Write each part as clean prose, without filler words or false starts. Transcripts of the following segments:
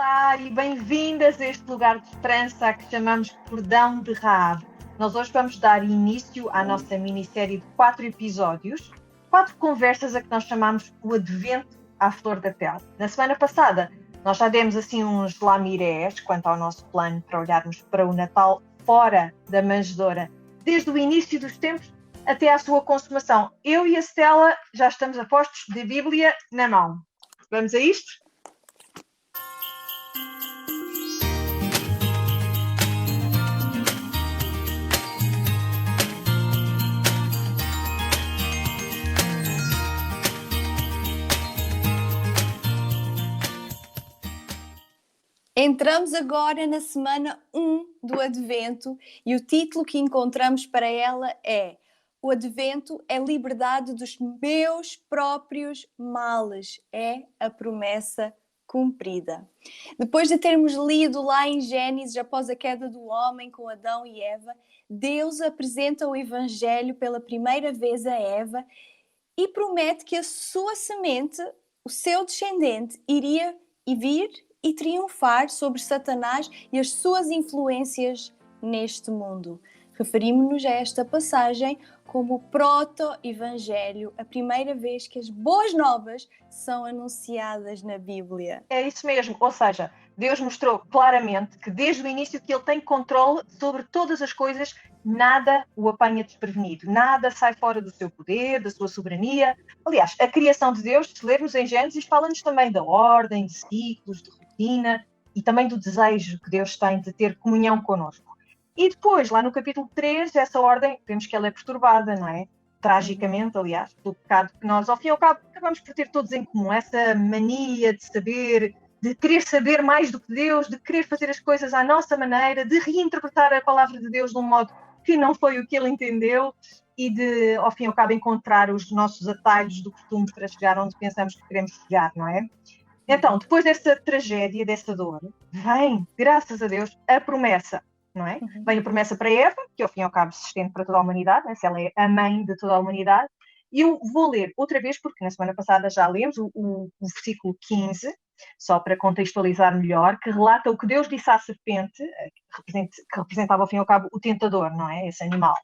Olá e bem-vindas a este lugar de esperança que chamamos Cordão de Raab. Nós hoje vamos dar início à nossa minissérie de 4 episódios, 4 conversas a que nós chamamos o Advento à Flor da Pele. Na semana passada nós já demos assim uns lamirés quanto ao nosso plano para olharmos para o Natal fora da manjedoura, desde o início dos tempos até à sua consumação. Eu e a Stella já estamos a postos de Bíblia na mão. Vamos a isto? Entramos agora na semana 1 do Advento e o título que encontramos para ela é: O Advento é liberdade dos meus próprios males, é a promessa cumprida. Depois de termos lido lá em Gênesis, após a queda do homem com Adão e Eva, Deus apresenta o Evangelho pela primeira vez a Eva e promete que a sua semente, o seu descendente, iria vir e triunfar sobre Satanás e as suas influências neste mundo. Referimos-nos a esta passagem como o proto-evangelho, a primeira vez que as boas novas são anunciadas na Bíblia. É isso mesmo, ou seja, Deus mostrou claramente que desde o início que Ele tem controle sobre todas as coisas, nada o apanha desprevenido, nada sai fora do seu poder, da sua soberania. Aliás, a criação de Deus, se lermos em Gênesis, fala-nos também da ordem, de ciclos, de rotina e também do desejo que Deus tem de ter comunhão connosco. E depois, lá no capítulo 3, essa ordem, vemos que ela é perturbada, não é? Tragicamente, aliás, pelo pecado que nós, ao fim e ao cabo, acabamos por ter todos em comum, essa mania de saber, de querer saber mais do que Deus, de querer fazer as coisas à nossa maneira, de reinterpretar a palavra de Deus de um modo que não foi o que Ele entendeu e de, ao fim e ao cabo, encontrar os nossos atalhos do costume para chegar onde pensamos que queremos chegar, não é? Então, depois dessa tragédia, dessa dor, vem, graças a Deus, a promessa. Não é? Vem a promessa para Eva, que ao fim e ao cabo se estende para toda a humanidade, né? Se ela é a mãe de toda a humanidade. E eu vou ler outra vez, porque na semana passada já lemos o versículo 15, só para contextualizar melhor, que relata o que Deus disse à serpente, que representava ao fim e ao cabo o tentador, não é? Esse animal.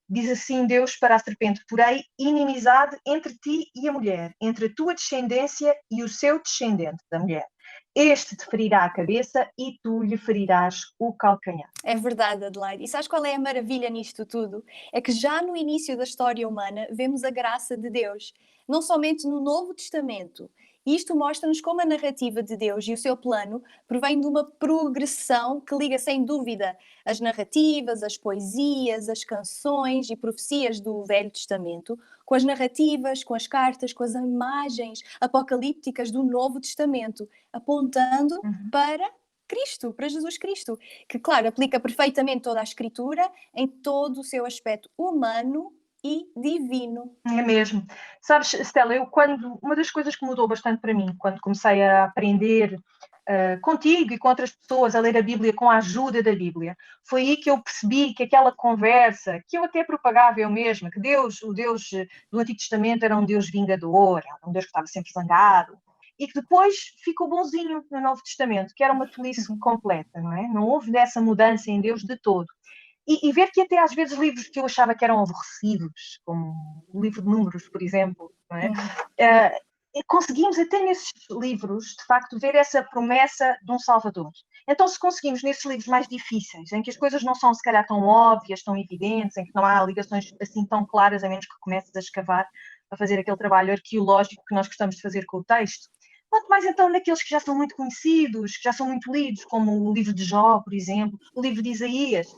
Diz assim Deus para a serpente: porém, inimizade entre ti e a mulher, entre a tua descendência e o seu descendente, da mulher. Este te ferirá a cabeça e tu lhe ferirás o calcanhar. É verdade, Adelaide. E sabes qual é a maravilha nisto tudo? É que já no início da história humana vemos a graça de Deus, não somente no Novo Testamento. Isto mostra-nos como a narrativa de Deus e o seu plano provém de uma progressão que liga sem dúvida as narrativas, as poesias, as canções e profecias do Velho Testamento com as narrativas, com as cartas, com as imagens apocalípticas do Novo Testamento, apontando para Cristo, para Jesus Cristo, que, claro, aplica perfeitamente toda a Escritura em todo o seu aspecto humano e divino. É mesmo. Sabes, Stella, uma das coisas que mudou bastante para mim, quando comecei a aprender contigo e com outras pessoas a ler a Bíblia com a ajuda da Bíblia, foi aí que eu percebi que aquela conversa, que eu até propagava eu mesma, que Deus, o Deus do Antigo Testamento era um Deus vingador, era um Deus que estava sempre zangado, e que depois ficou bonzinho no Novo Testamento, que era uma tolice completa, não é? Não houve dessa mudança em Deus de todo. E ver que até às vezes livros que eu achava que eram aborrecidos, como o livro de Números, por exemplo, não é? Conseguimos até nesses livros, de facto, ver essa promessa de um Salvador. Então, se conseguimos nesses livros mais difíceis, em que as coisas não são se calhar tão óbvias, tão evidentes, em que não há ligações assim tão claras, a menos que comeces a escavar, a fazer aquele trabalho arqueológico que nós gostamos de fazer com o texto, quanto mais então naqueles que já são muito conhecidos, que já são muito lidos, como o livro de Jó, por exemplo, o livro de Isaías,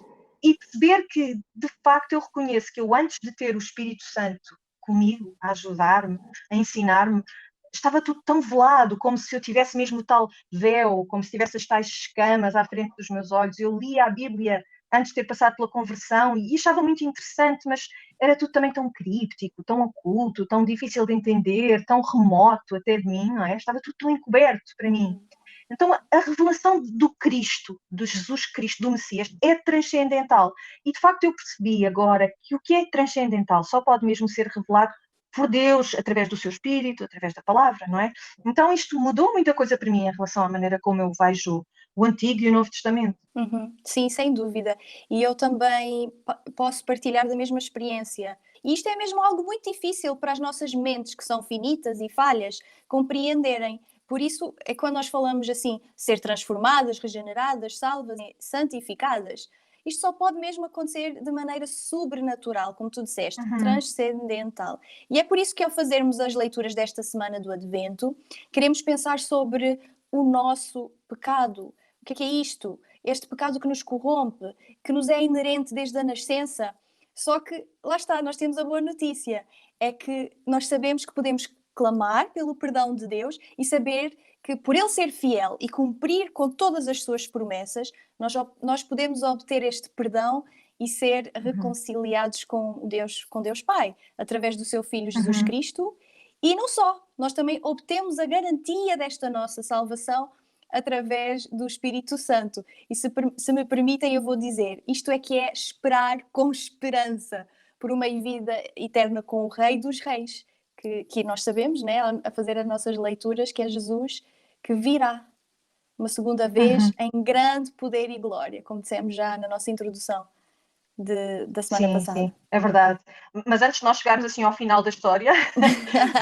e perceber que, de facto, eu reconheço que eu, antes de ter o Espírito Santo comigo, a ajudar-me, a ensinar-me, estava tudo tão velado, como se eu tivesse mesmo o tal véu, como se tivesse as tais escamas à frente dos meus olhos. Eu lia a Bíblia antes de ter passado pela conversão e achava muito interessante, mas era tudo também tão críptico, tão oculto, tão difícil de entender, tão remoto até de mim, não é? Estava tudo tão encoberto para mim. Então, a revelação do Cristo, do Jesus Cristo, do Messias, é transcendental. E, de facto, eu percebi agora que o que é transcendental só pode mesmo ser revelado por Deus, através do seu Espírito, através da palavra, não é? Então isto mudou muita coisa para mim em relação à maneira como eu vejo o Antigo e o Novo Testamento. Sim, sem dúvida. E eu também posso partilhar da mesma experiência. E isto é mesmo algo muito difícil para as nossas mentes, que são finitas e falhas, compreenderem. Por isso é quando nós falamos assim, ser transformadas, regeneradas, salvas, santificadas. Isto só pode mesmo acontecer de maneira sobrenatural, como tu disseste, transcendental. E é por isso que ao fazermos as leituras desta semana do Advento, queremos pensar sobre o nosso pecado. O que é isto? Este pecado que nos corrompe, que nos é inerente desde a nascença. Só que, lá está, nós temos a boa notícia. É que nós sabemos que podemos clamar pelo perdão de Deus e saber que por Ele ser fiel e cumprir com todas as suas promessas, nós podemos obter este perdão e ser reconciliados com Deus Pai, através do seu Filho Jesus Cristo. E não só, nós também obtemos a garantia desta nossa salvação através do Espírito Santo. E se me permitem, eu vou dizer, isto é que é esperar com esperança por uma vida eterna com o Rei dos Reis, que nós sabemos, né, a fazer as nossas leituras, que é Jesus, que virá uma segunda vez em grande poder e glória, como dissemos já na nossa introdução da semana passada. Sim, é verdade. Mas antes de nós chegarmos assim ao final da história,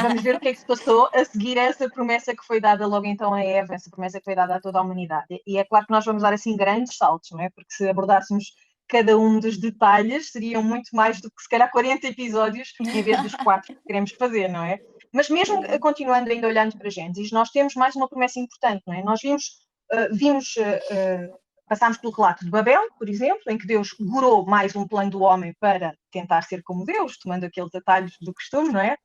vamos ver o que é que se passou a seguir essa promessa que foi dada logo então a Eva, essa promessa que foi dada a toda a humanidade. E é claro que nós vamos dar assim grandes saltos, não é? Porque se abordássemos cada um dos detalhes, seriam muito mais do que se calhar 40 episódios, em vez dos 4 que queremos fazer, não é? Mas mesmo continuando ainda olhando para Gênesis, nós temos mais uma promessa importante, não é? Nós passámos pelo relato de Babel, por exemplo, em que Deus gorou mais um plano do homem para tentar ser como Deus, tomando aqueles atalhos do costume, não é?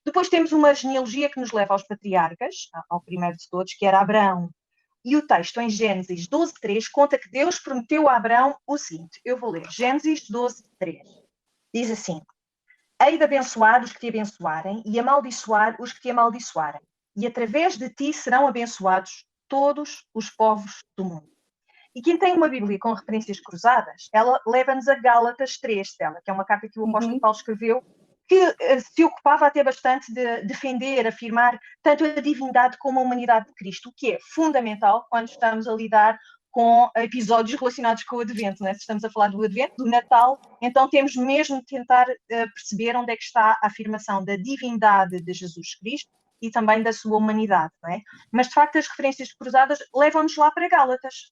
Depois temos uma genealogia que nos leva aos patriarcas, ao primeiro de todos, que era Abraão. E o texto em Gênesis 12:3 conta que Deus prometeu a Abraão o seguinte, eu vou ler, Gênesis 12:3. Diz assim, hei de abençoar os que te abençoarem e amaldiçoar os que te amaldiçoarem. E através de ti serão abençoados todos os povos do mundo. E quem tem uma Bíblia com referências cruzadas, ela leva-nos a Gálatas 3, Stella, que é uma carta que o apóstolo Paulo escreveu, que se ocupava até bastante de defender, afirmar tanto a divindade como a humanidade de Cristo, o que é fundamental quando estamos a lidar com episódios relacionados com o Advento, né? Se estamos a falar do Advento, do Natal, então temos mesmo de tentar perceber onde é que está a afirmação da divindade de Jesus Cristo e também da sua humanidade, não é? Mas de facto as referências cruzadas levam-nos lá para Gálatas.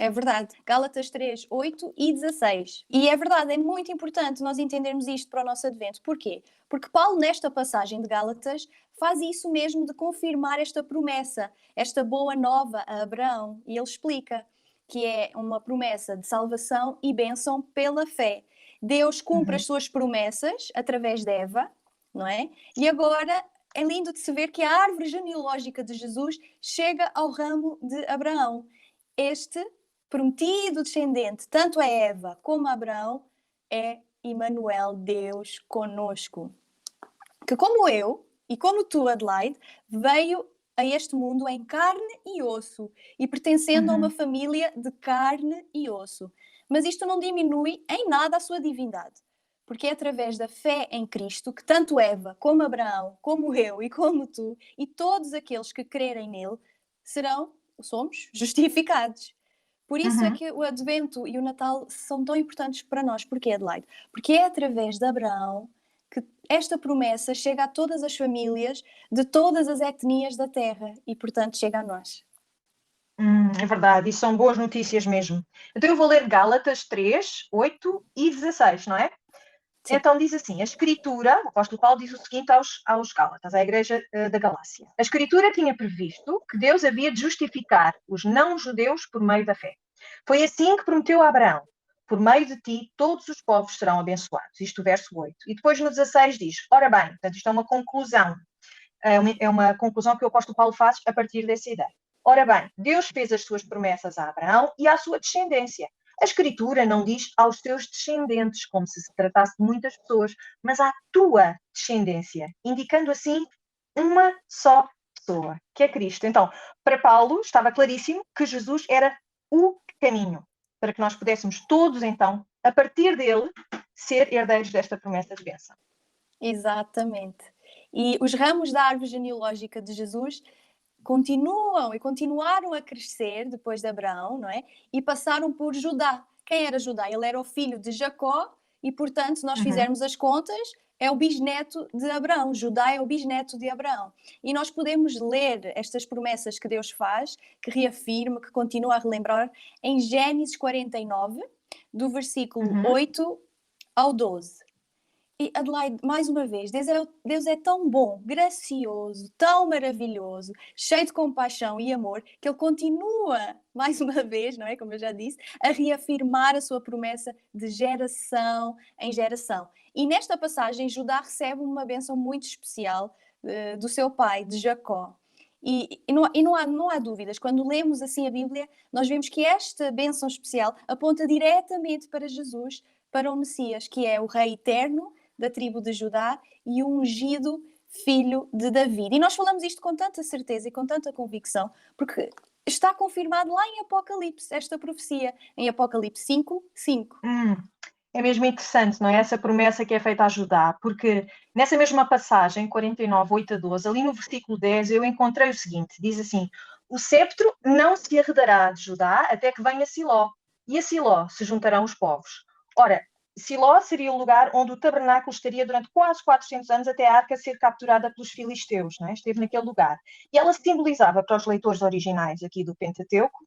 É verdade. Gálatas 3, 8 e 16. E é verdade, é muito importante nós entendermos isto para o nosso Advento. Porquê? Porque Paulo, nesta passagem de Gálatas, faz isso mesmo de confirmar esta promessa, esta boa nova a Abraão. E ele explica que é uma promessa de salvação e bênção pela fé. Deus cumpre as suas promessas através de Eva, não é? E agora é lindo de se ver que a árvore genealógica de Jesus chega ao ramo de Abraão. Este prometido descendente, tanto a Eva como a Abraão, é Emmanuel, Deus conosco. Que como eu e como tu, Adelaide, veio a este mundo em carne e osso e pertencendo a uma família de carne e osso. Mas isto não diminui em nada a sua divindade. Porque é através da fé em Cristo que tanto Eva, como Abraão, como eu e como tu e todos aqueles que crerem nele somos justificados. Por isso é que o Advento e o Natal são tão importantes para nós. Porquê, Adelaide? Porque é através de Abraão que esta promessa chega a todas as famílias de todas as etnias da Terra e, portanto, chega a nós. É verdade, e são boas notícias mesmo. Então eu vou ler Gálatas 3, 8 e 16, não é? Sim. Então diz assim, a Escritura, o apóstolo Paulo diz o seguinte aos Gálatas, à igreja da Galácia. A Escritura tinha previsto que Deus havia de justificar os não-judeus por meio da fé. Foi assim que prometeu a Abraão. Por meio de ti, todos os povos serão abençoados. Isto o verso 8. E depois no 16 diz, ora bem, portanto isto é uma conclusão. É uma conclusão que o apóstolo Paulo faz a partir dessa ideia. Ora bem, Deus fez as suas promessas a Abraão e à sua descendência. A Escritura não diz aos teus descendentes, como se tratasse de muitas pessoas, mas à tua descendência, indicando assim uma só pessoa, que é Cristo. Então, para Paulo, estava claríssimo que Jesus era o caminho para que nós pudéssemos todos, então, a partir dele, ser herdeiros desta promessa de bênção. Exatamente. E os ramos da árvore genealógica de Jesus continuam e continuaram a crescer depois de Abraão, não é? E passaram por Judá. Quem era Judá? Ele era o filho de Jacó e, portanto, se nós Uhum. fizermos as contas, é o bisneto de Abraão. Judá é o bisneto de Abraão. E nós podemos ler estas promessas que Deus faz, que reafirma, que continua a relembrar, em Gênesis 49, do versículo Uhum. 8 ao 12. E Adelaide, mais uma vez, Deus é tão bom, gracioso, tão maravilhoso, cheio de compaixão e amor, que Ele continua, mais uma vez, não é? Como eu já disse, a reafirmar a sua promessa de geração em geração. E nesta passagem, Judá recebe uma bênção muito especial do seu pai, de Jacó. Não há dúvidas, quando lemos assim a Bíblia, nós vemos que esta bênção especial aponta diretamente para Jesus, para o Messias, que é o Rei eterno da tribo de Judá e o ungido filho de David. E nós falamos isto com tanta certeza e com tanta convicção, porque está confirmado lá em Apocalipse, esta profecia, em Apocalipse 5, 5. É mesmo interessante, não é? Essa promessa que é feita a Judá, porque nessa mesma passagem, 49, 8 a 12, ali no versículo 10, eu encontrei o seguinte: diz assim: o cetro não se arredará de Judá até que venha Siló, e a Siló se juntarão os povos. Ora, Siló seria o lugar onde o tabernáculo estaria durante quase 400 anos até a arca ser capturada pelos filisteus, não é? Esteve naquele lugar. E ela simbolizava para os leitores originais aqui do Pentateuco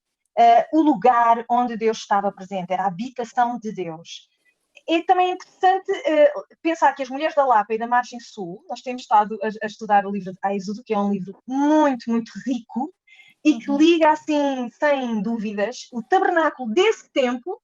o lugar onde Deus estava presente, era a habitação de Deus. E também é interessante pensar que as mulheres da Lapa e da Margem Sul, nós temos estado a estudar o livro de Êxodo, que é um livro muito, muito rico e que liga, assim, sem dúvidas, o tabernáculo desse tempo,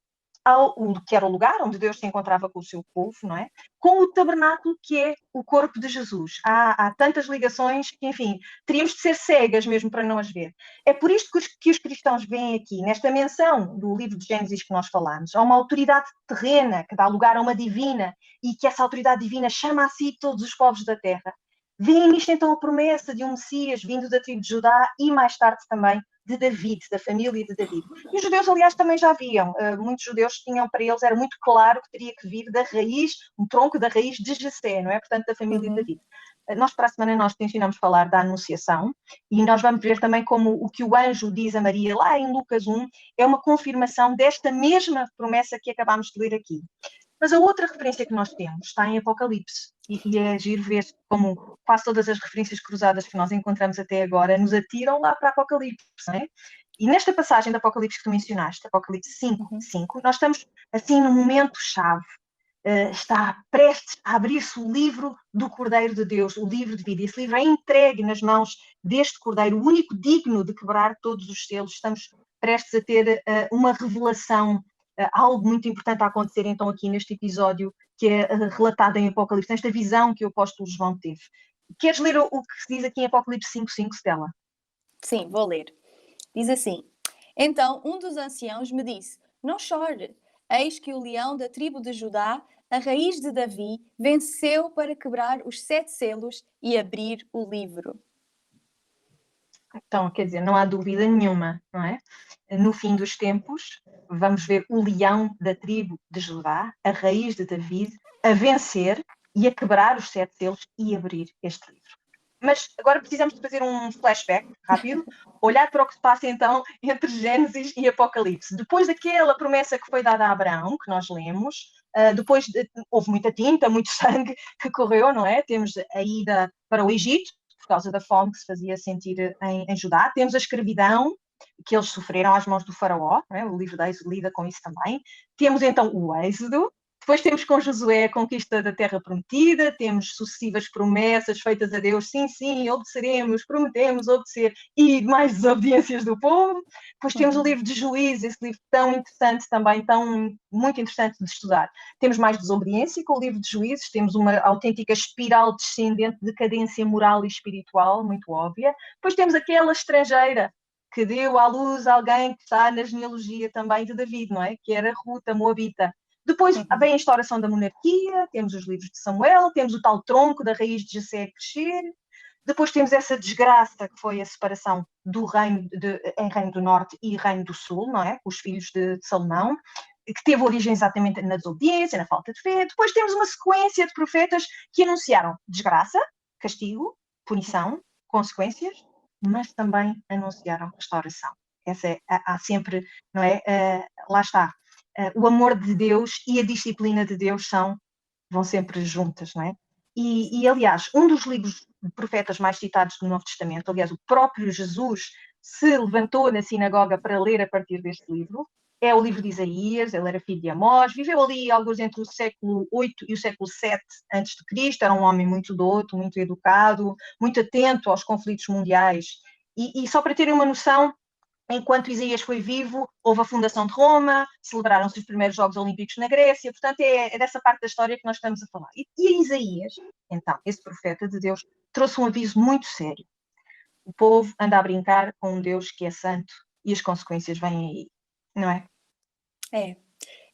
que era o lugar onde Deus se encontrava com o seu povo, não é? Com o tabernáculo que é o corpo de Jesus. Há tantas ligações que, enfim, teríamos de ser cegas mesmo para não as ver. É por isto que os cristãos veem aqui, nesta menção do livro de Gênesis que nós falamos, há uma autoridade terrena que dá lugar a uma divina e que essa autoridade divina chama a si todos os povos da terra. Vêem nisto então a promessa de um Messias vindo da tribo de Judá e mais tarde também de David, da família de David. E os judeus, aliás, também já viam. Muitos judeus tinham para eles, era muito claro que teria que vir da raiz, um tronco da raiz de Jessé, não é? Portanto, da família de David. Nós, para a semana, nós tencionamos falar da Anunciação e nós vamos ver também como o que o anjo diz a Maria, lá em Lucas 1, é uma confirmação desta mesma promessa que acabámos de ler aqui. Mas a outra referência que nós temos está em Apocalipse. E é giro ver como quase todas as referências cruzadas que nós encontramos até agora nos atiram lá para Apocalipse, não é? E nesta passagem de Apocalipse que tu mencionaste, Apocalipse 5, 5, nós estamos assim num momento-chave. Está prestes a abrir-se o livro do Cordeiro de Deus, o livro de vida. Esse livro é entregue nas mãos deste Cordeiro, o único digno de quebrar todos os selos. Estamos prestes a ter uma revelação, algo muito importante a acontecer então aqui neste episódio que é relatado em Apocalipse, nesta visão que o apóstolo João teve. Queres ler o que se diz aqui em Apocalipse 5:5, Stella? Sim, vou ler. Diz assim: então um dos anciãos me disse: não chore, eis que o leão da tribo de Judá, a raiz de Davi, venceu para quebrar os 7 selos e abrir o livro. Então, quer dizer, não há dúvida nenhuma, não é? No fim dos tempos, vamos ver o leão da tribo de Judá, a raiz de David, a vencer e a quebrar os 7 selos e abrir este livro. Mas agora precisamos de fazer um flashback rápido, olhar para o que se passa então entre Gênesis e Apocalipse. Depois daquela promessa que foi dada a Abraão, que nós lemos, houve muita tinta, muito sangue que correu, não é? Temos a ida para o Egito, por causa da fome que se fazia sentir em Judá. Temos a escravidão que eles sofreram às mãos do faraó, não é? O livro da Êxodo lida com isso também. Temos então o Êxodo, depois temos com Josué a conquista da terra prometida, temos sucessivas promessas feitas a Deus, sim, obedeceremos, prometemos obedecer, e mais desobediências do povo. Depois temos o livro de Juízes, esse livro tão interessante também, muito interessante de estudar. Temos mais desobediência com o livro de Juízes, temos uma autêntica espiral descendente de decadência moral e espiritual, muito óbvia. Depois temos aquela estrangeira que deu à luz alguém que está na genealogia também de David, não é? Que era Ruth, a Moabita. Depois vem a instauração da monarquia, temos os livros de Samuel, temos o tal tronco da raiz de Jessé a crescer, depois temos essa desgraça que foi a separação do reino em Reino do Norte e Reino do Sul, não é? Os filhos de Salomão. que teve origem exatamente na desobediência, na falta de fé. Depois temos uma sequência de profetas que anunciaram desgraça, castigo, punição, consequências, mas também anunciaram restauração. Há sempre, não é? Lá está. O amor de Deus e a disciplina de Deus vão sempre juntas, não é? Aliás, um dos livros de profetas mais citados do Novo Testamento, aliás, o próprio Jesus se levantou na sinagoga para ler a partir deste livro, é o livro de Isaías. Ele era filho de Amós, viveu ali alguns entre o século VIII e o século VII a.C., era um homem muito douto, muito educado, muito atento aos conflitos mundiais. E só para terem uma noção, enquanto Isaías foi vivo, houve a fundação de Roma, celebraram-se os primeiros Jogos Olímpicos na Grécia, portanto é dessa parte da história que nós estamos a falar. E Isaías, então, esse profeta de Deus, trouxe um aviso muito sério. O povo anda a brincar com um Deus que é santo e as consequências vêm aí, não é?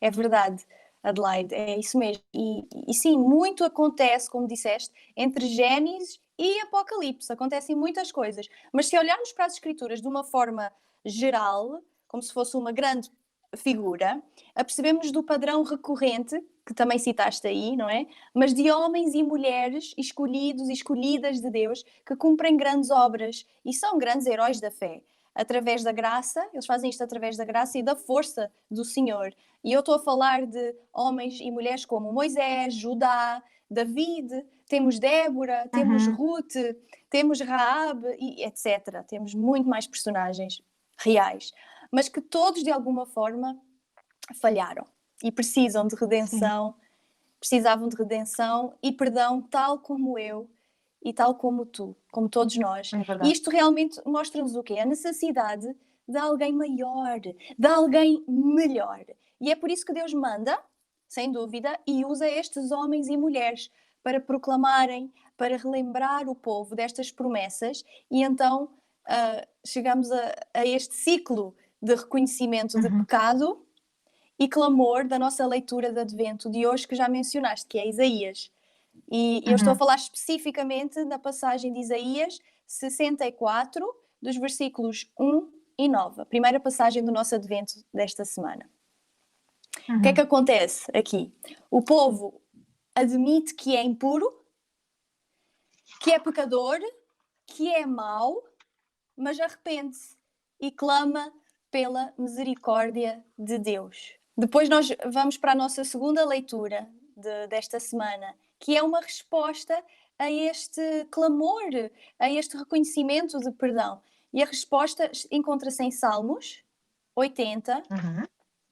É verdade, Adelaide, é isso mesmo. E sim, muito acontece, como disseste, entre Gênesis e Apocalipse. Acontecem muitas coisas. Mas se olharmos para as Escrituras de uma forma geral, como se fosse uma grande figura, apercebemos do padrão recorrente, que também citaste aí, não é? Mas de homens e mulheres escolhidos e escolhidas de Deus que cumprem grandes obras e são grandes heróis da fé. Através da graça, eles fazem isto através da graça e da força do Senhor. E eu estou a falar de homens e mulheres como Moisés, Judá, David, temos Débora, temos Ruth, temos Raabe, e etc. Temos muito mais personagens reais, mas que todos de alguma forma falharam e precisam de redenção, precisavam de redenção e perdão, tal como eu e tal como tu, como todos nós. E isto realmente mostra-nos o quê? A necessidade de alguém maior, de alguém melhor. E é por isso que Deus manda, sem dúvida, e usa estes homens e mulheres para proclamarem, para relembrar o povo destas promessas, e então chegamos a este ciclo de reconhecimento de pecado e clamor da nossa leitura de Advento de hoje, que já mencionaste, que é Isaías. E eu estou a falar especificamente na passagem de Isaías 64, dos versículos 1 e 9, a primeira passagem do nosso Advento desta semana. O que é que acontece aqui? O povo admite que é impuro, que é pecador, que é mau, mas arrepende-se e clama pela misericórdia de Deus. Depois nós vamos para a nossa segunda leitura desta semana, que é uma resposta a este clamor, a este reconhecimento de perdão. E a resposta encontra-se em Salmos 80,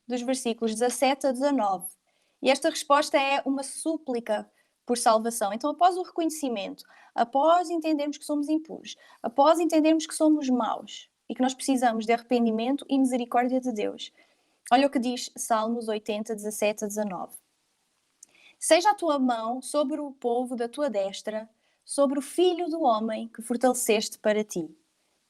dos versículos 17 a 19. E esta resposta é uma súplica por salvação. Então, após o reconhecimento, após entendermos que somos impuros, após entendermos que somos maus e que nós precisamos de arrependimento e misericórdia de Deus, olha o que diz Salmos 80, 17 a 19. Seja a tua mão sobre o povo da tua destra, sobre o filho do homem que fortaleceste para ti.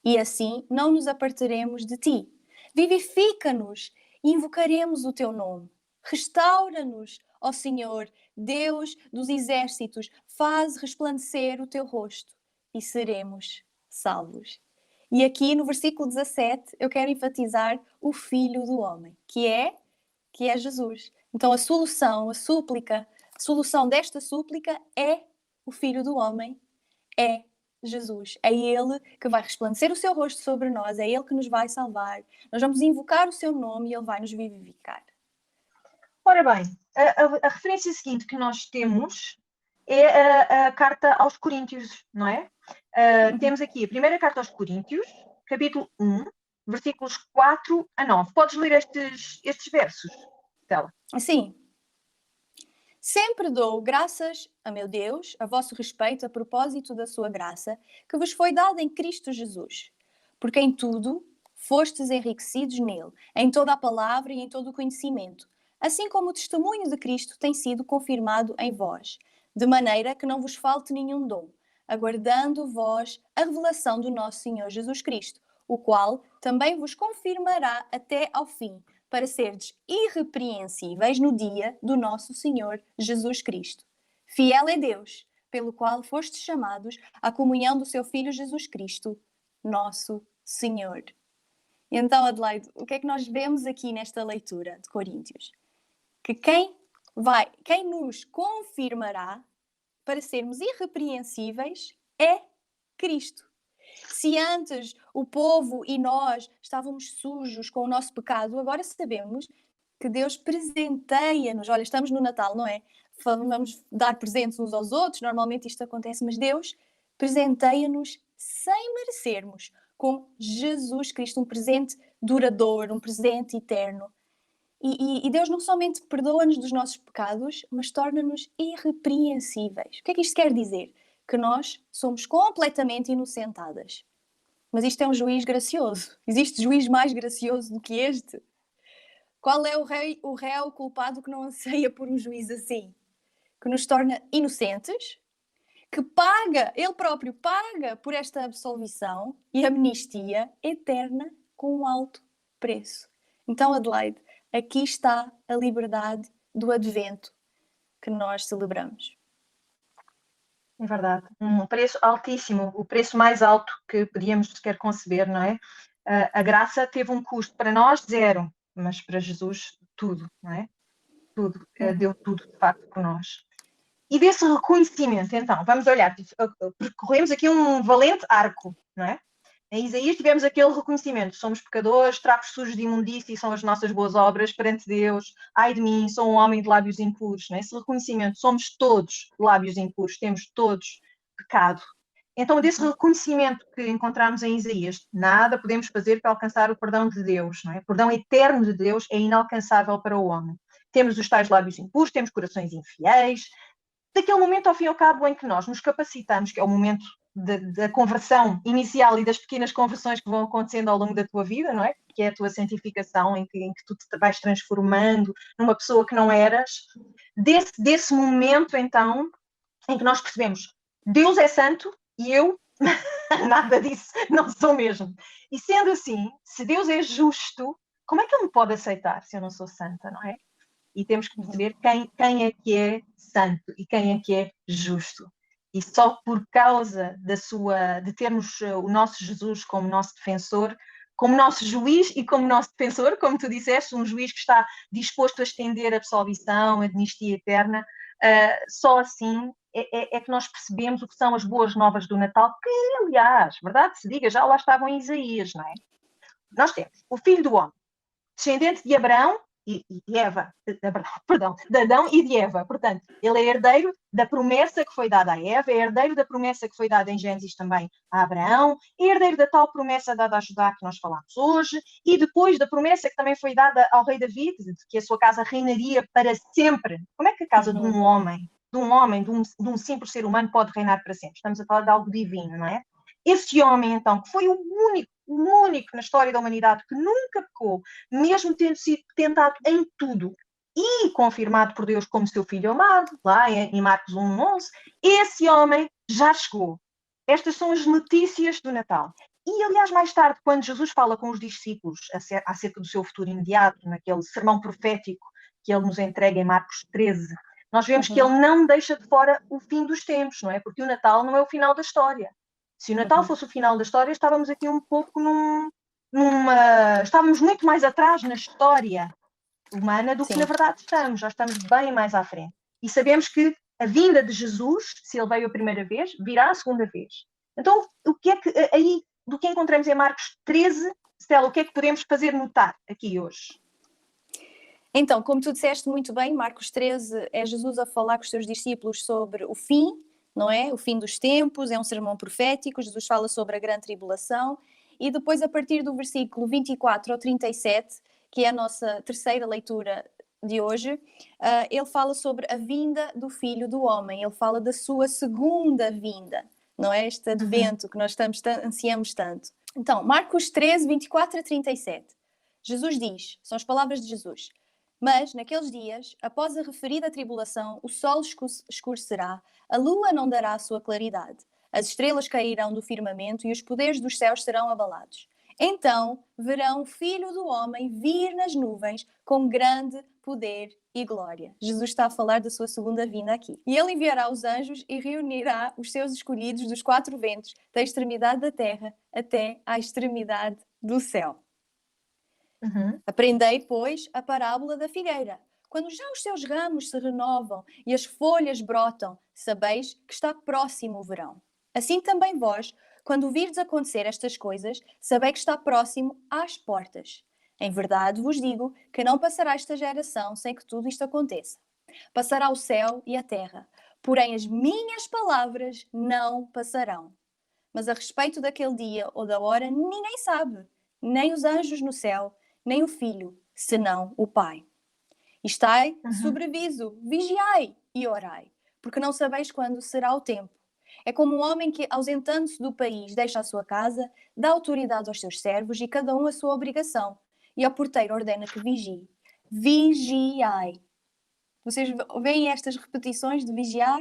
E assim não nos apartaremos de ti. Vivifica-nos e invocaremos o teu nome. Restaura-nos, ó Senhor, Deus dos exércitos, faz resplandecer o teu rosto e seremos salvos. E aqui no versículo 17 eu quero enfatizar o Filho do Homem, que é Jesus. Então a solução desta súplica é o Filho do Homem, é Jesus. É Ele que vai resplandecer o seu rosto sobre nós, é Ele que nos vai salvar. Nós vamos invocar o seu nome e Ele vai nos vivificar. Ora bem, a referência seguinte que nós temos é a carta aos Coríntios, não é? Temos aqui a primeira carta aos Coríntios, capítulo 1, versículos 4 a 9. Podes ler estes versos, Stella? Sim. Sempre dou graças a meu Deus, a vosso respeito, a propósito da sua graça, que vos foi dada em Cristo Jesus. Porque em tudo fostes enriquecidos nele, em toda a palavra e em todo o conhecimento, assim como o testemunho de Cristo tem sido confirmado em vós, de maneira que não vos falte nenhum dom, aguardando vós a revelação do nosso Senhor Jesus Cristo, o qual também vos confirmará até ao fim, para serdes irrepreensíveis no dia do nosso Senhor Jesus Cristo. Fiel é Deus, pelo qual fostes chamados à comunhão do seu Filho Jesus Cristo, nosso Senhor. Então, Adelaide, o que é que nós vemos aqui nesta leitura de Coríntios? que quem nos confirmará para sermos irrepreensíveis é Cristo. Se antes o povo e nós estávamos sujos com o nosso pecado, agora sabemos que Deus presenteia-nos. Olha, estamos no Natal, não é? Vamos dar presentes uns aos outros, normalmente isto acontece, mas Deus presenteia-nos sem merecermos, com Jesus Cristo, um presente duradouro, um presente eterno. E Deus não somente perdoa-nos dos nossos pecados, mas torna-nos irrepreensíveis. O que é que isto quer dizer? Que nós somos completamente inocentadas. Mas isto é um juiz gracioso. Existe juiz mais gracioso do que este? Qual é o réu culpado que não anseia por um juiz assim? Que nos torna inocentes, que paga, ele próprio paga por esta absolvição e amnistia eterna com um alto preço. Então, Adelaide, aqui está a liberdade do advento que nós celebramos. É verdade. Um preço altíssimo, o preço mais alto que podíamos sequer conceber, não é? A graça teve um custo para nós, zero, mas para Jesus, tudo, não é? Tudo. Deu tudo, de facto, por nós. E desse reconhecimento, então, vamos olhar, percorremos aqui um valente arco, não é? Em Isaías tivemos aquele reconhecimento: somos pecadores, trapos sujos de imundícia e são as nossas boas obras perante Deus. Ai de mim, sou um homem de lábios impuros. Não é? Esse reconhecimento, somos todos lábios impuros, temos todos pecado. Então, desse reconhecimento que encontramos em Isaías, nada podemos fazer para alcançar o perdão de Deus. Não é? O perdão eterno de Deus é inalcançável para o homem. Temos os tais lábios impuros, temos corações infiéis. Daquele momento, ao fim e ao cabo, em que nós nos capacitamos, que é o momento da conversão inicial e das pequenas conversões que vão acontecendo ao longo da tua vida, não é? Que é a tua santificação, em que tu te vais transformando numa pessoa que não eras. Desse momento, então, em que nós percebemos: Deus é santo e eu nada disso, não sou mesmo. E sendo assim, se Deus é justo, como é que Ele me pode aceitar se eu não sou santa, não é? E temos que perceber quem é que é santo e quem é que é justo. E só por causa de termos o nosso Jesus como nosso defensor, como nosso juiz e como nosso defensor, como tu disseste, um juiz que está disposto a estender a absolvição, a amnistia eterna, só assim é que nós percebemos o que são as boas novas do Natal, que, aliás, verdade se diga, já lá estavam em Isaías, não é? Nós temos o Filho do Homem, descendente de Abraão e de Eva, perdão, de Adão e de Eva. Portanto, ele é herdeiro da promessa que foi dada a Eva, é herdeiro da promessa que foi dada em Gênesis também a Abraão, é herdeiro da tal promessa dada a Judá que nós falamos hoje, e depois da promessa que também foi dada ao rei David, de que a sua casa reinaria para sempre. Como é que a casa de um homem, de um simples ser humano pode reinar para sempre? Estamos a falar de algo divino, não é? Esse homem, então, que foi o único na história da humanidade que nunca pecou, mesmo tendo sido tentado em tudo e confirmado por Deus como seu filho amado, lá em Marcos 1:11, esse homem já chegou. Estas são as notícias do Natal. E, aliás, mais tarde, quando Jesus fala com os discípulos acerca do seu futuro imediato, naquele sermão profético que ele nos entrega em Marcos 13, nós vemos que ele não deixa de fora o fim dos tempos, não é? Porque o Natal não é o final da história. Se o Natal fosse o final da história, estávamos aqui um pouco estávamos muito mais atrás na história humana do que na verdade estamos. Já estamos bem mais à frente. E sabemos que a vinda de Jesus, se ele veio a primeira vez, virá a segunda vez. Então, o que é que aí, do que encontramos em Marcos 13, Stella, o que é que podemos fazer notar aqui hoje? Então, como tu disseste muito bem, Marcos 13 é Jesus a falar com os seus discípulos sobre o fim, não é? O fim dos tempos, é um sermão profético, Jesus fala sobre a grande tribulação, e depois a partir do versículo 24 ao 37, que é a nossa terceira leitura de hoje, ele fala sobre a vinda do Filho do Homem, ele fala da sua segunda vinda, não é? Este advento que nós ansiamos tanto. Então, Marcos 13, 24 a 37. Jesus diz, são as palavras de Jesus: mas, naqueles dias, após a referida tribulação, o sol escurecerá, a lua não dará a sua claridade, as estrelas cairão do firmamento e os poderes dos céus serão abalados. Então verão o Filho do Homem vir nas nuvens com grande poder e glória. Jesus está a falar da sua segunda vinda aqui. E ele enviará os anjos e reunirá os seus escolhidos dos quatro ventos, da extremidade da terra até à extremidade do céu. Aprendei, pois, a parábola da figueira. quando já os seus ramos se renovam e as folhas brotam, sabeis que está próximo o verão. Assim também vós, quando virdes acontecer estas coisas, sabeis que está próximo às portas. Em verdade vos digo que não passará esta geração sem que tudo isto aconteça. Passará o céu e a terra, porém as minhas palavras não passarão. Mas a respeito daquele dia ou da hora, ninguém sabe, nem os anjos no céu, nem o Filho, senão o Pai. E estai sobre aviso, vigiai e orai, porque não sabeis quando será o tempo. É como um homem que, ausentando-se do país, deixa a sua casa, dá autoridade aos seus servos e cada um a sua obrigação. E ao porteiro ordena que vigie. Vigiai. Vocês veem estas repetições de vigiar?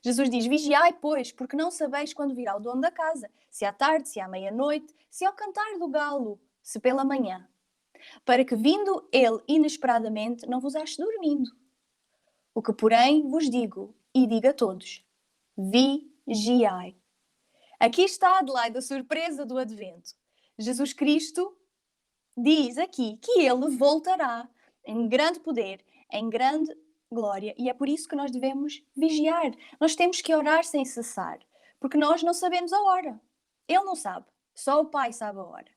Jesus diz, vigiai, pois, porque não sabeis quando virá o dono da casa, se à tarde, se à meia-noite, se ao cantar do galo, se pela manhã. Para que, vindo ele inesperadamente, não vos ache dormindo. O que, porém, vos digo, e digo a todos, vigiai. Aqui está, Adelaide, a surpresa do Advento. Jesus Cristo diz aqui que ele voltará em grande poder, em grande glória, e é por isso que nós devemos vigiar. Nós temos que orar sem cessar, porque nós não sabemos a hora. Ele não sabe, só o Pai sabe a hora.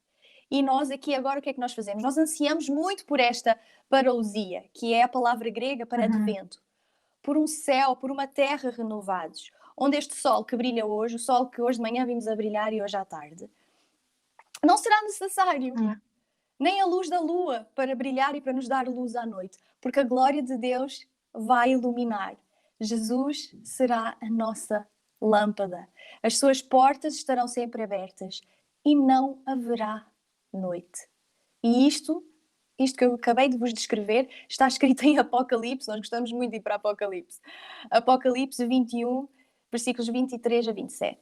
E nós aqui agora o que é que nós fazemos? Nós ansiamos muito por esta parousia, que é a palavra grega para advento, por um céu, por uma terra renovados, onde este sol que brilha hoje, o sol que hoje de manhã vimos a brilhar e hoje à tarde, não será necessário nem a luz da lua para brilhar e para nos dar luz à noite, porque a glória de Deus vai iluminar. Jesus será a nossa lâmpada. As suas portas estarão sempre abertas e não haverá noite. E isto que eu acabei de vos descrever está escrito em Apocalipse. Nós gostamos muito de ir para Apocalipse. Apocalipse 21, versículos 23 a 27.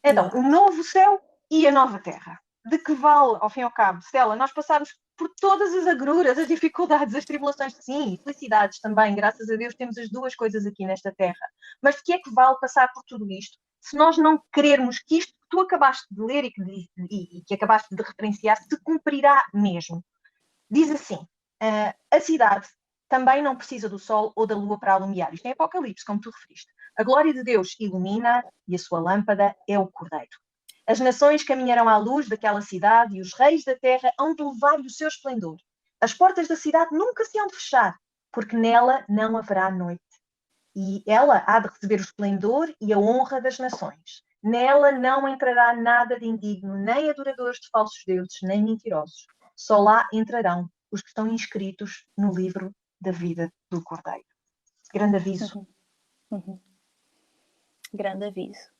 Então, o novo céu e a nova terra. De que vale, ao fim e ao cabo, Stella, nós passarmos por todas as agruras, as dificuldades, as tribulações, sim, e felicidades também, graças a Deus temos as duas coisas aqui nesta terra. Mas de que é que vale passar por tudo isto se nós não querermos que isto que tu acabaste de ler e que acabaste de referenciar se cumprirá mesmo? Diz assim, a cidade também não precisa do sol ou da lua para alumiar. Isto é Apocalipse, como tu referiste. A glória de Deus ilumina e a sua lâmpada é o Cordeiro. As nações caminharão à luz daquela cidade e os reis da terra hão de levar-lhe o seu esplendor. As portas da cidade nunca se hão de fechar, porque nela não haverá noite. E ela há de receber o esplendor e a honra das nações. Nela não entrará nada de indigno, nem adoradores de falsos deuses, nem mentirosos. Só lá entrarão os que estão inscritos no livro da vida do Cordeiro. Grande aviso. Grande aviso.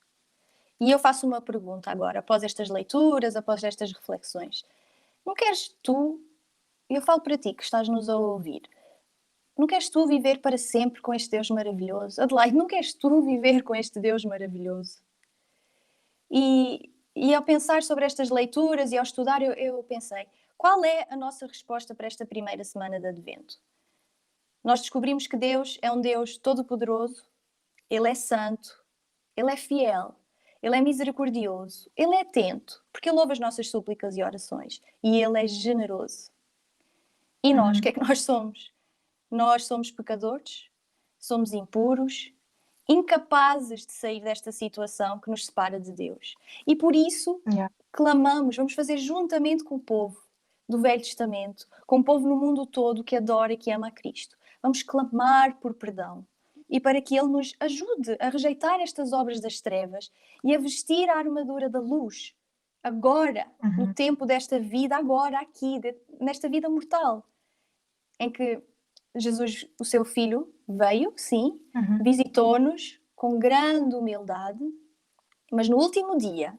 E eu faço uma pergunta agora, após estas leituras, após estas reflexões. Não queres tu, eu falo para ti que estás-nos a ouvir, não queres tu viver para sempre com este Deus maravilhoso? Adelaide, não queres tu viver com este Deus maravilhoso? E ao pensar sobre estas leituras e ao estudar, eu pensei, qual é a nossa resposta para esta primeira semana de Advento? Nós descobrimos que Deus é um Deus todo-poderoso, Ele é santo, Ele é fiel, Ele é misericordioso, Ele é atento, porque Ele ouve as nossas súplicas e orações, e Ele é generoso. E nós, o que é que nós somos? Nós somos pecadores, somos impuros, incapazes de sair desta situação que nos separa de Deus. E por isso clamamos, vamos fazer juntamente com o povo do Velho Testamento, com o povo no mundo todo que adora e que ama a Cristo. Vamos clamar por perdão e para que Ele nos ajude a rejeitar estas obras das trevas e a vestir a armadura da luz, agora, no tempo desta vida, agora, aqui, nesta vida mortal, em que Jesus, o seu Filho, veio, sim, visitou-nos com grande humildade, mas no último dia,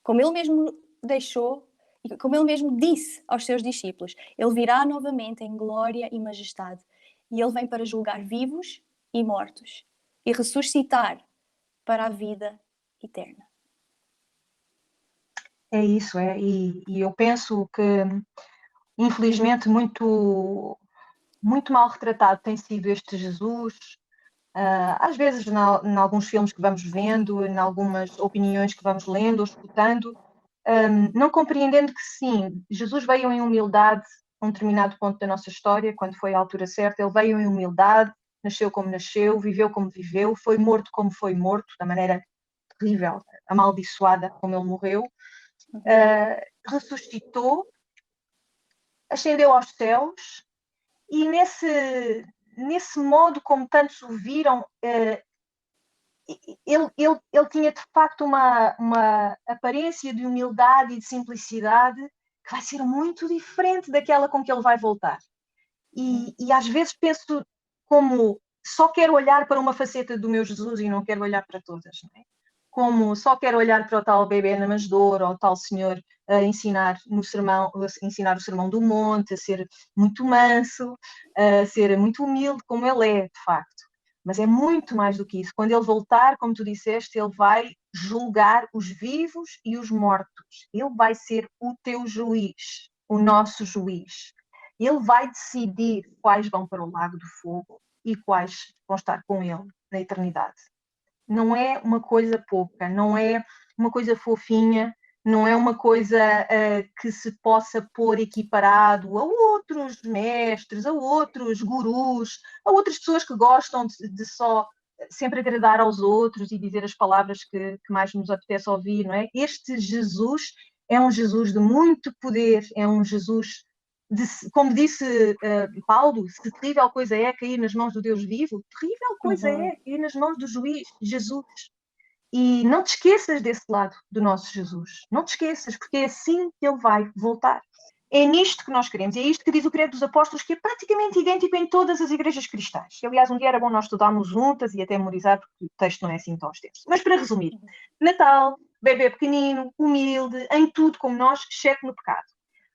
como Ele mesmo deixou, e como Ele mesmo disse aos seus discípulos, Ele virá novamente em glória e majestade, e Ele vem para julgar vivos e mortos, e ressuscitar para a vida eterna. É isso, e eu penso que, infelizmente, muito mal retratado tem sido este Jesus. Às vezes, em alguns filmes que vamos vendo, em algumas opiniões que vamos lendo ou escutando, não compreendendo que sim, Jesus veio em humildade a um determinado ponto da nossa história, quando foi a altura certa. Ele veio em humildade, nasceu como nasceu, viveu como viveu, foi morto como foi morto, da maneira terrível, amaldiçoada como ele morreu, ressuscitou, ascendeu aos céus, e nesse modo como tantos o viram, ele tinha de facto uma aparência de humildade e de simplicidade que vai ser muito diferente daquela com que ele vai voltar. E às vezes penso como só quero olhar para uma faceta do meu Jesus e não quero olhar para todas, não é? Como só quero olhar para o tal bebê na manjedoura, ou o tal senhor a ensinar o sermão do monte, a ser muito manso, a ser muito humilde, como ele é, de facto. Mas é muito mais do que isso. Quando ele voltar, como tu disseste, ele vai julgar os vivos e os mortos. Ele vai ser o teu juiz, o nosso juiz. Ele vai decidir quais vão para o lago do fogo e quais vão estar com ele na eternidade. Não é uma coisa pouca, não é uma coisa fofinha, não é uma coisa que se possa pôr equiparado a outros mestres, a outros gurus, a outras pessoas que gostam de só sempre agradar aos outros e dizer as palavras que mais nos apetece ouvir, não é? Este Jesus é um Jesus de muito poder, é um Jesus como disse Paulo, se terrível coisa é cair nas mãos do Deus vivo, terrível coisa é cair nas mãos do juiz, Jesus. E não te esqueças desse lado do nosso Jesus. Não te esqueças, porque é assim que ele vai voltar. É nisto que nós queremos. É isto que diz o Credo dos Apóstolos, que é praticamente idêntico em todas as igrejas cristãs. Aliás, um dia era bom nós estudarmos juntas e até memorizar, porque o texto não é assim tão extenso. Mas para resumir, Natal, bebê pequenino, humilde, em tudo como nós, exceto no pecado.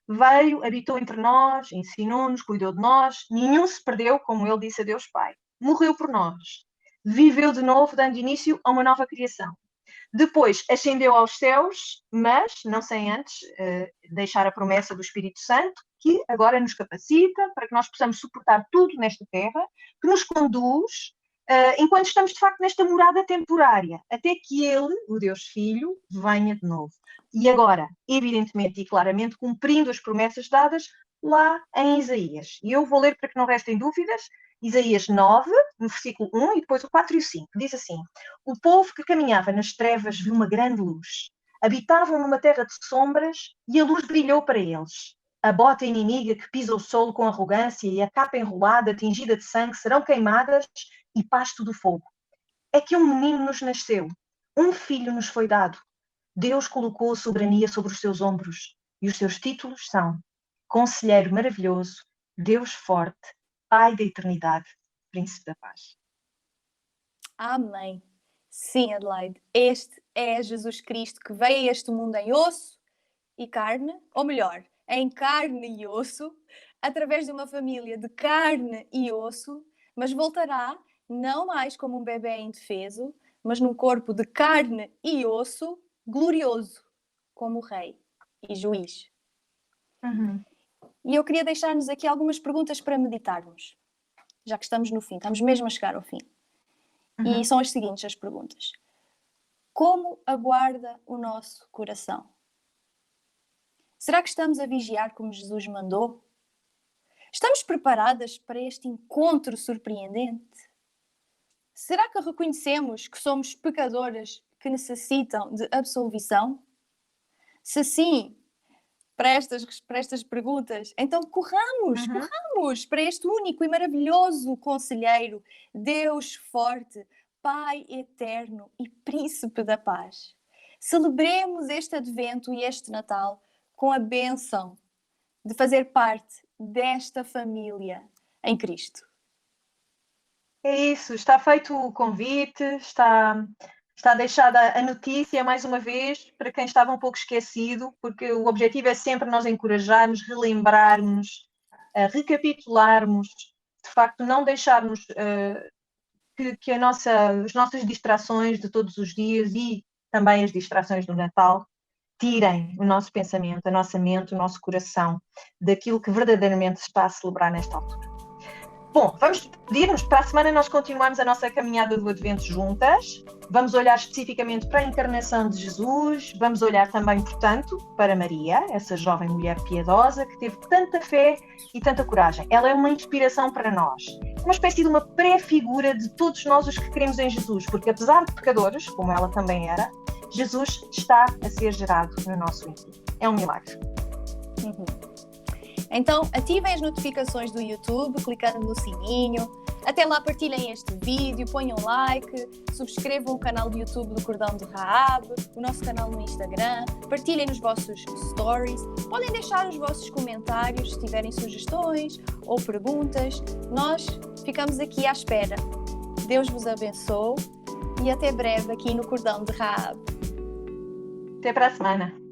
Veio, habitou entre nós, ensinou-nos, cuidou de nós, nenhum se perdeu, como ele disse a Deus Pai. Morreu por nós. Viveu de novo, dando início a uma nova criação. Depois ascendeu aos céus, mas não sem antes deixar a promessa do Espírito Santo, que agora nos capacita para que nós possamos suportar tudo nesta terra, que nos conduz, enquanto estamos de facto nesta morada temporária, até que ele, o Deus Filho, venha de novo. E agora, evidentemente e claramente, cumprindo as promessas dadas lá em Isaías. E eu vou ler para que não restem dúvidas, Isaías 9, no versículo 1, e depois o 4 e o 5. Diz assim: o povo que caminhava nas trevas viu uma grande luz. Habitavam numa terra de sombras e a luz brilhou para eles. A bota inimiga que pisa o solo com arrogância e a capa enrolada, tingida de sangue, serão queimadas e pasto do fogo. É que um menino nos nasceu, um filho nos foi dado. Deus colocou a soberania sobre os seus ombros e os seus títulos são Conselheiro Maravilhoso, Deus Forte, Pai da Eternidade, Príncipe da Paz. Amém. Sim, Adelaide, este é Jesus Cristo que veio a este mundo em osso e carne, ou melhor, em carne e osso, através de uma família de carne e osso, mas voltará não mais como um bebê indefeso, mas num corpo de carne e osso glorioso, como Rei e Juiz. E eu queria deixar-nos aqui algumas perguntas para meditarmos, já que estamos no fim, estamos mesmo a chegar ao fim. E são as seguintes as perguntas. Como aguarda o nosso coração? Será que estamos a vigiar como Jesus mandou? Estamos preparadas para este encontro surpreendente? Será que reconhecemos que somos pecadoras que necessitam de absolvição? Se sim, para estas perguntas, então corramos para este único e maravilhoso conselheiro, Deus forte, Pai eterno e Príncipe da Paz. Celebremos este Advento e este Natal com a bênção de fazer parte desta família em Cristo. É isso, está feito o convite, está deixada a notícia mais uma vez para quem estava um pouco esquecido, porque o objetivo é sempre nós encorajarmos, relembrarmos, recapitularmos, de facto não deixarmos que as nossas distrações de todos os dias e também as distrações do Natal tirem o nosso pensamento, a nossa mente, o nosso coração daquilo que verdadeiramente se está a celebrar nesta altura. Bom, vamos pedir-nos, para a semana nós continuamos a nossa caminhada do Advento juntas, vamos olhar especificamente para a encarnação de Jesus, vamos olhar também, portanto, para Maria, essa jovem mulher piedosa que teve tanta fé e tanta coragem. Ela é uma inspiração para nós, uma espécie de uma pré-figura de todos nós os que cremos em Jesus, porque apesar de pecadores, como ela também era, Jesus está a ser gerado no nosso íntimo. É um milagre. Então, ativem as notificações do YouTube, clicando no sininho. Até lá, partilhem este vídeo, ponham like, subscrevam o canal do YouTube do Cordão de Rahab, o nosso canal no Instagram, partilhem nos vossos stories. Podem deixar os vossos comentários se tiverem sugestões ou perguntas. Nós ficamos aqui à espera. Deus vos abençoe e até breve aqui no Cordão de Rahab. Até para a semana.